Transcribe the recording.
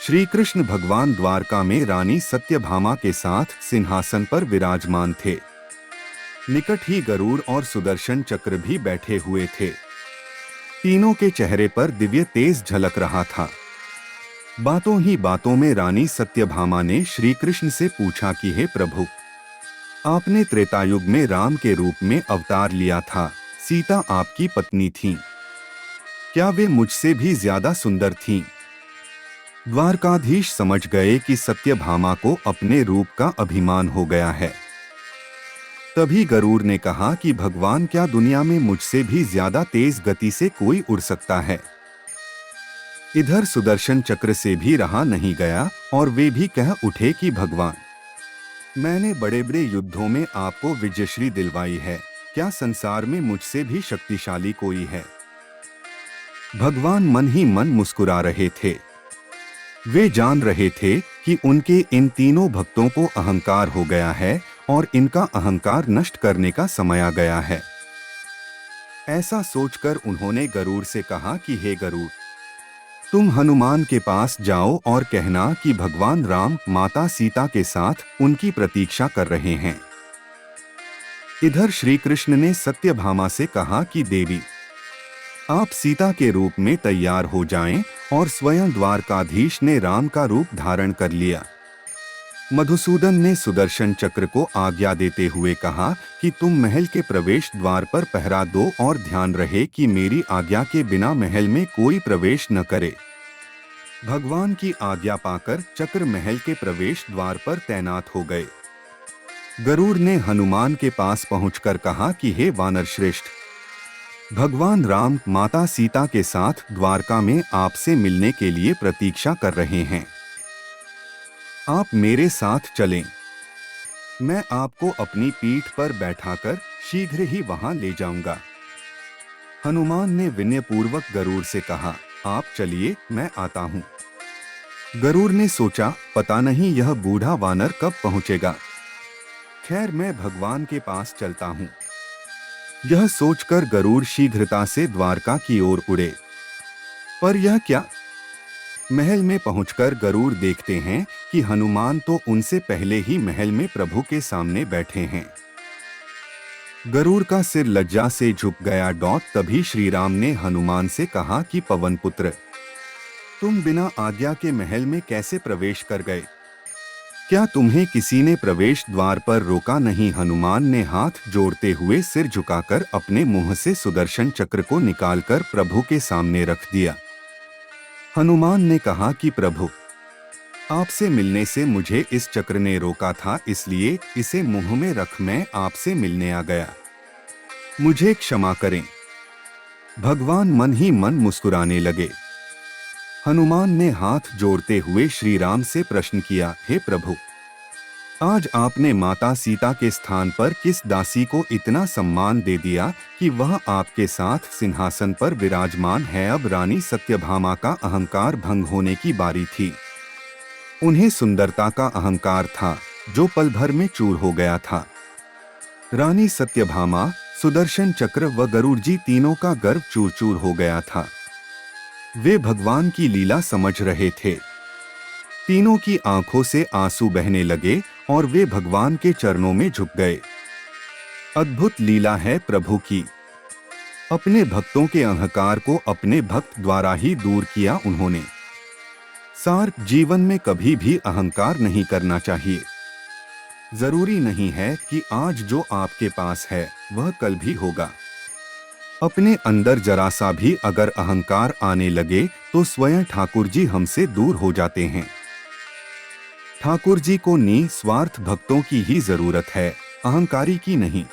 श्री कृष्ण भगवान द्वारका में रानी सत्यभामा के साथ सिंहासन पर विराजमान थे। निकट ही गरुड़ और सुदर्शन चक्र भी बैठे हुए थे। तीनों के चेहरे पर दिव्य तेज झलक रहा था। बातों ही बातों में रानी सत्यभामा ने श्री कृष्ण से पूछा कि हे प्रभु, आपने त्रेतायुग में राम के रूप में अवतार लिया था, सीता आपकी पत्नी थीं। क्या वे मुझसे भी ज्यादा सुंदर थीं? द्वारकाधीश समझ गए कि सत्यभामा को अपने रूप का अभिमान हो गया है। तभी गरुड़ ने कहा कि भगवान, क्या दुनिया में मुझसे भी ज्यादा तेज गति से कोई उड़ सकता है? इधर सुदर्शन चक्र से भी रहा नहीं गया और वे भी कह उठे कि भगवान, मैंने बड़े बड़े युद्धों में आपको विजयश्री दिलवाई है, क्या संसार में मुझसे भी शक्तिशाली कोई है? भगवान मन ही मन मुस्कुरा रहे थे। वे जान रहे थे कि उनके इन तीनों भक्तों को अहंकार हो गया है और इनका अहंकार नष्ट करने का समय आ गया है। ऐसा सोचकर उन्होंने गरुड़ से कहा कि हे गरुड़, तुम हनुमान के पास जाओ और कहना कि भगवान राम माता सीता के साथ उनकी प्रतीक्षा कर रहे हैं। इधर श्री कृष्ण ने सत्यभामा से कहा कि देवी, आप सीता के रूप में तैयार हो जाएं, और स्वयं द्वारकाधीश ने राम का रूप धारण कर लिया। मधुसूदन ने सुदर्शन चक्र को आज्ञा देते हुए कहा कि तुम महल के प्रवेश द्वार पर पहरा दो और ध्यान रहे कि मेरी आज्ञा के बिना महल में कोई प्रवेश न करे। भगवान की आज्ञा पाकर चक्र महल के प्रवेश द्वार पर तैनात हो गए। गरुड़ ने हनुमान के पास पहुंचकर कहा कि हे वानर श्रेष्ठ, भगवान राम माता सीता के साथ द्वारका में आपसे मिलने के लिए प्रतीक्षा कर रहे हैं। आप मेरे साथ चलें। मैं आपको अपनी पीठ पर बैठाकर शीघ्र ही वहां ले जाऊंगा। हनुमान ने विनयपूर्वक गरुड़ से कहा, आप चलिए, मैं आता हूं। गरुड़ ने सोचा, पता नहीं यह बूढ़ा वानर कब पहुंचेगा। खैर, मैं भगवान के पास चलता हूं। यह सोचकर गरुड़ शीघ्रता से द्वारका की ओर उड़े। पर यह क्या? महल में पहुंचकर गरुड़ देखते हैं कि हनुमान तो उनसे पहले ही महल में प्रभु के सामने बैठे हैं। गरुड़ का सिर लज्जा से झुक गया। तभी श्री राम ने हनुमान से कहा कि पवन पुत्र, तुम बिना आज्ञा के महल में कैसे प्रवेश कर गए? क्या तुम्हें किसी ने प्रवेश द्वार पर रोका नहीं? हनुमान ने हाथ जोड़ते हुए सिर झुकाकर अपने मुंह से सुदर्शन चक्र को निकालकर प्रभु के सामने रख दिया। हनुमान ने कहा कि प्रभु, आपसे मिलने से मुझे इस चक्र ने रोका था, इसलिए इसे मुंह में रख मैं आपसे मिलने आ गया। मुझे क्षमा करें। भगवान मन ही मन मुस्कुराने लगे। हनुमान ने हाथ जोड़ते हुए श्री राम से प्रश्न किया, हे प्रभु, आज आपने माता सीता के स्थान पर किस दासी को इतना सम्मान दे दिया कि वह आपके साथ सिंहासन पर विराजमान है? अब रानी सत्यभामा का अहंकार भंग होने की बारी थी। उन्हें सुंदरता का अहंकार था जो पल भर में चूर हो गया था। रानी सत्यभामा, सुदर्शन चक्र व गरुड़ जी तीनों का गर्व चूर चूर हो गया था। वे भगवान की लीला समझ रहे थे। तीनों की आंखों से आंसू बहने लगे और वे भगवान के चरणों में झुक गए। अद्भुत लीला है प्रभु की। अपने भक्तों के अहंकार को अपने भक्त द्वारा ही दूर किया उन्होंने। सार जीवन में कभी भी अहंकार नहीं करना चाहिए। जरूरी नहीं है कि आज जो आपके पास है वह कल भी होगा। अपने अंदर जरा सा भी अगर अहंकार आने लगे तो स्वयं ठाकुर जी हमसे दूर हो जाते हैं। ठाकुर जी को निस्वार्थ भक्तों की ही जरूरत है, अहंकारी की नहीं।